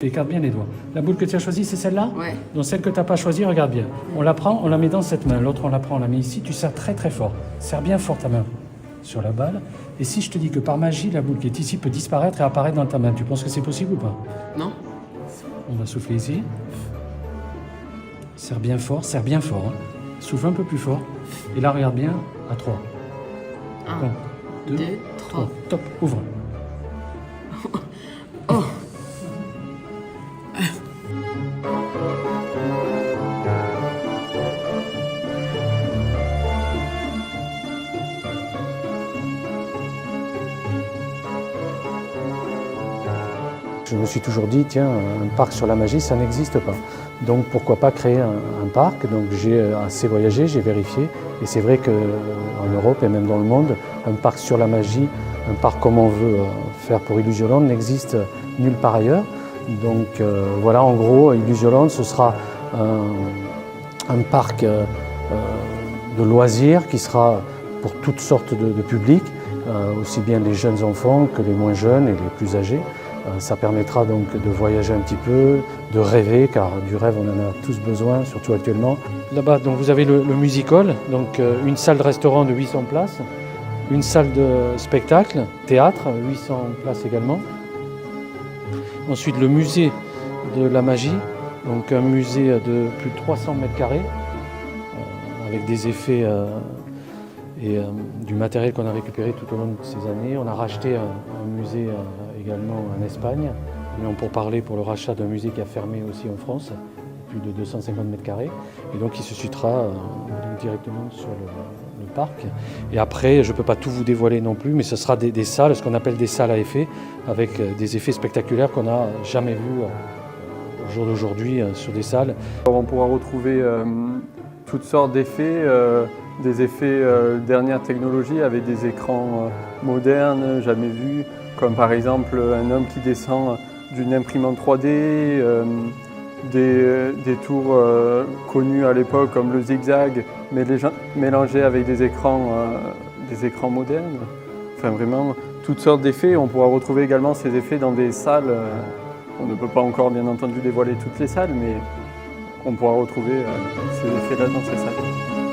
écarte bien les doigts. La boule que tu as choisie, c'est celle-là? Ouais. Donc celle que tu n'as pas choisie, regarde bien. On la prend, on la met dans cette main. L'autre, on la prend, on la met ici. Tu serres très très fort. Serre bien fort ta main sur la balle. Et si je te dis que par magie, la boule qui est ici peut disparaître et apparaître dans ta main, tu penses que c'est possible ou pas? Non? On va souffler ici. Serre bien fort, hein. Souffle un peu plus fort. Et là, regarde bien, à 3. 1, 2, 3. Top, ouvre. Oh! Je me suis toujours dit, tiens, un parc sur la magie, ça n'existe pas. Donc pourquoi pas créer un parc? Donc j'ai assez voyagé, j'ai vérifié. Et c'est vrai qu'en Europe et même dans le monde, un parc sur la magie, un parc comme on veut faire pour Illusioland, n'existe nulle part ailleurs. Donc voilà, en gros, Illusioland, ce sera un parc de loisirs qui sera pour toutes sortes de publics, aussi bien les jeunes enfants que les moins jeunes et les plus âgés. Ça permettra donc de voyager un petit peu, de rêver, car du rêve on en a tous besoin, surtout actuellement. Là-bas, donc vous avez le music hall, donc une salle de restaurant de 800 places, une salle de spectacle, théâtre, 800 places également. Ensuite le musée de la magie, donc un musée de plus de 300 mètres carrés, avec des effets et du matériel qu'on a récupéré tout au long de ces années. On a racheté un musée également en Espagne. On est en pourparlers pour le rachat d'un musée qui a fermé aussi en France, plus de 250 mètres carrés. Et donc il se situera directement sur le parc. Et après, je ne peux pas tout vous dévoiler non plus, mais ce sera des salles, ce qu'on appelle des salles à effets, avec des effets spectaculaires qu'on n'a jamais vus au jour d'aujourd'hui sur des salles. On pourra retrouver toutes sortes d'effets. Des effets dernière technologie avec des écrans modernes, jamais vus, comme par exemple un homme qui descend d'une imprimante 3D, des tours connus à l'époque comme le zigzag, mais mélangés avec des écrans modernes. Enfin vraiment, toutes sortes d'effets. On pourra retrouver également ces effets dans des salles. On ne peut pas encore bien entendu dévoiler toutes les salles, mais on pourra retrouver ces effets-là dans ces salles.